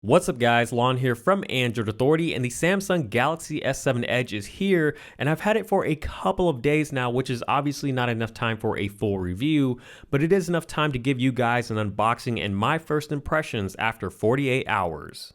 What's up guys, Lon here from Android Authority, and the Samsung Galaxy S7 Edge is here, and I've had it for a couple of days now, which is obviously not enough time for a full review, but it is enough time to give you guys an unboxing and my first impressions after 48 hours.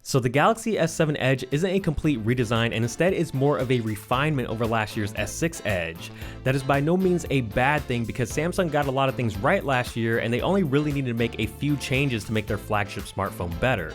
So the Galaxy S7 Edge isn't a complete redesign, and instead is more of a refinement over last year's S6 Edge. That is by no means a bad thing, because Samsung got a lot of things right last year and they only really needed to make a few changes to make their flagship smartphone better.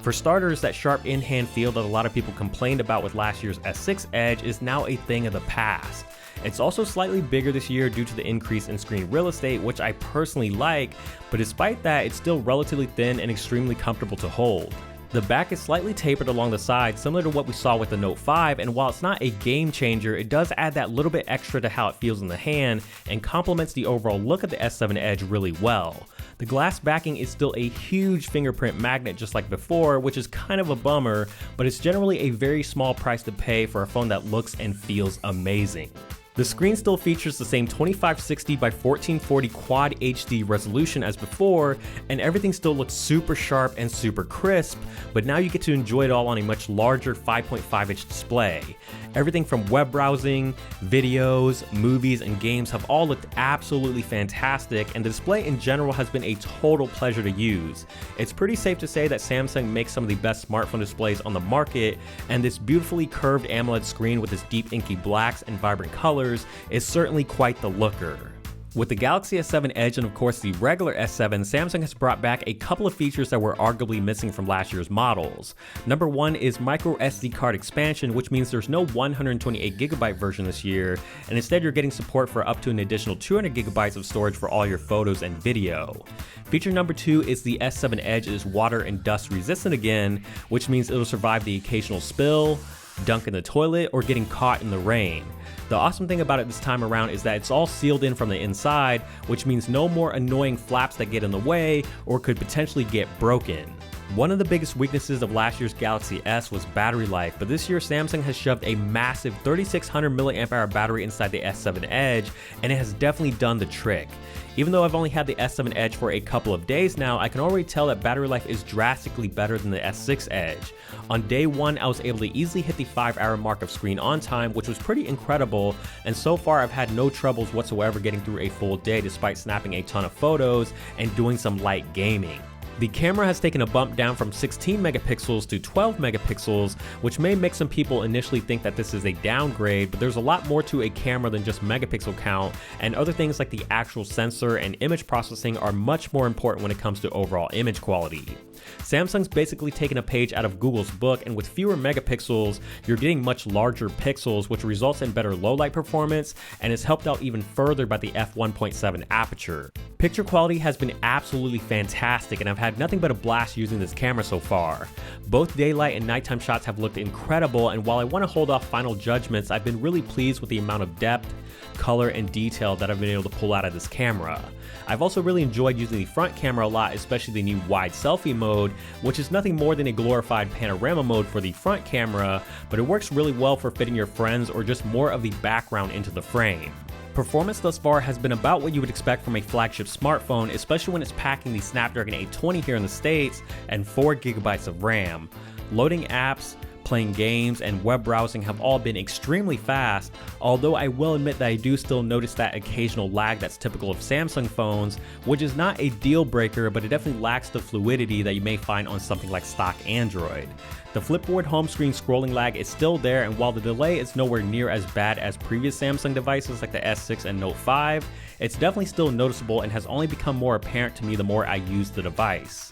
For starters, that sharp in-hand feel that a lot of people complained about with last year's S6 Edge is now a thing of the past. It's also slightly bigger this year due to the increase in screen real estate, which I personally like, but despite that, it's still relatively thin and extremely comfortable to hold. The back is slightly tapered along the side, similar to what we saw with the Note 5, and while it's not a game changer, it does add that little bit extra to how it feels in the hand and complements the overall look of the S7 Edge really well. The glass backing is still a huge fingerprint magnet just like before, which is kind of a bummer, but it's generally a very small price to pay for a phone that looks and feels amazing. The screen still features the same 2560 by 1440 Quad HD resolution as before, and everything still looks super sharp and super crisp, but now you get to enjoy it all on a much larger 5.5-inch display. Everything from web browsing, videos, movies, and games have all looked absolutely fantastic, and the display in general has been a total pleasure to use. It's pretty safe to say that Samsung makes some of the best smartphone displays on the market, and this beautifully curved AMOLED screen with its deep inky blacks and vibrant colors is certainly quite the looker. With the Galaxy S7 Edge and of course the regular S7, Samsung has brought back a couple of features that were arguably missing from last year's models. Number one is micro SD card expansion, which means there's no 128GB version this year, and instead you're getting support for up to an additional 200GB of storage for all your photos and video. Feature number two is the S7 Edge is water and dust resistant again, which means it'll survive the occasional spill, dunk in the toilet, or getting caught in the rain. The awesome thing about it this time around is that it's all sealed in from the inside, which means no more annoying flaps that get in the way or could potentially get broken. One of the biggest weaknesses of last year's Galaxy S was battery life, but this year Samsung has shoved a massive 3600 mAh battery inside the S7 Edge, and it has definitely done the trick. Even though I've only had the S7 Edge for a couple of days now, I can already tell that battery life is drastically better than the S6 Edge. On day one, I was able to easily hit the 5-hour mark of screen on time, which was pretty incredible, and so far I've had no troubles whatsoever getting through a full day despite snapping a ton of photos and doing some light gaming. The camera has taken a bump down from 16 megapixels to 12 megapixels, which may make some people initially think that this is a downgrade, but there's a lot more to a camera than just megapixel count, and other things like the actual sensor and image processing are much more important when it comes to overall image quality. Samsung's basically taken a page out of Google's book, and with fewer megapixels, you're getting much larger pixels, which results in better low light performance and is helped out even further by the f1.7 aperture. Picture quality has been absolutely fantastic, and I've had nothing but a blast using this camera so far. Both daylight and nighttime shots have looked incredible, and while I want to hold off final judgments, I've been really pleased with the amount of depth, color, and detail that I've been able to pull out of this camera. I've also really enjoyed using the front camera a lot, especially the new wide selfie mode, which is nothing more than a glorified panorama mode for the front camera, but it works really well for fitting your friends or just more of the background into the frame. Performance thus far has been about what you would expect from a flagship smartphone, especially when it's packing the Snapdragon 820 here in the States and 4GB of RAM. Loading apps, playing games, and web browsing have all been extremely fast, although I will admit that I do still notice that occasional lag that's typical of Samsung phones, which is not a deal breaker, but it definitely lacks the fluidity that you may find on something like stock Android. The Flipboard home screen scrolling lag is still there, and while the delay is nowhere near as bad as previous Samsung devices like the S6 and Note 5, it's definitely still noticeable and has only become more apparent to me the more I use the device.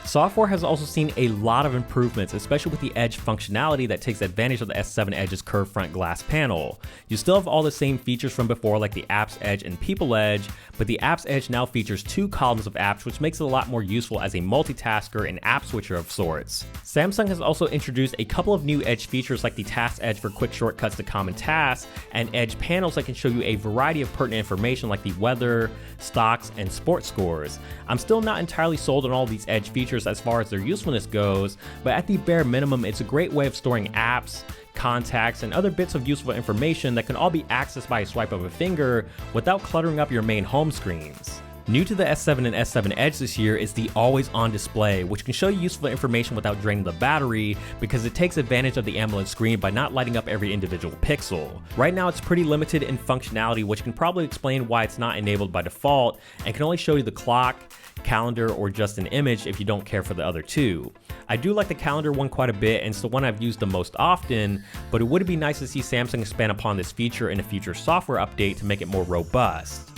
Software has also seen a lot of improvements, especially with the Edge functionality that takes advantage of the S7 Edge's curved front glass panel. You still have all the same features from before like the Apps Edge and People Edge, but the Apps Edge now features 2 columns of apps, which makes it a lot more useful as a multitasker and app switcher of sorts. Samsung has also introduced a couple of new Edge features like the Task Edge for quick shortcuts to common tasks, and Edge panels that can show you a variety of pertinent information like the weather, stocks, and sports scores. I'm still not entirely sold on all these Edge features as far as their usefulness goes, but at the bare minimum, it's a great way of storing apps, contacts, and other bits of useful information that can all be accessed by a swipe of a finger without cluttering up your main home screens. New to the S7 and S7 Edge this year is the always-on display, which can show you useful information without draining the battery because it takes advantage of the AMOLED screen by not lighting up every individual pixel. Right now it's pretty limited in functionality, which can probably explain why it's not enabled by default and can only show you the clock, calendar, or just an image if you don't care for the other two. I do like the calendar one quite a bit, and it's the one I've used the most often, but it would be nice to see Samsung expand upon this feature in a future software update to make it more robust.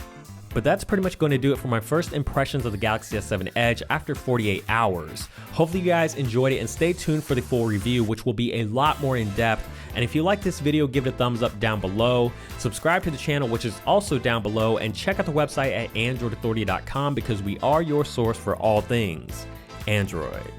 But that's pretty much going to do it for my first impressions of the Galaxy S7 Edge after 48 hours. Hopefully you guys enjoyed it, and stay tuned for the full review, which will be a lot more in depth. And if you like this video, give it a thumbs up down below, subscribe to the channel, which is also down below, and check out the website at androidauthority.com because we are your source for all things Android.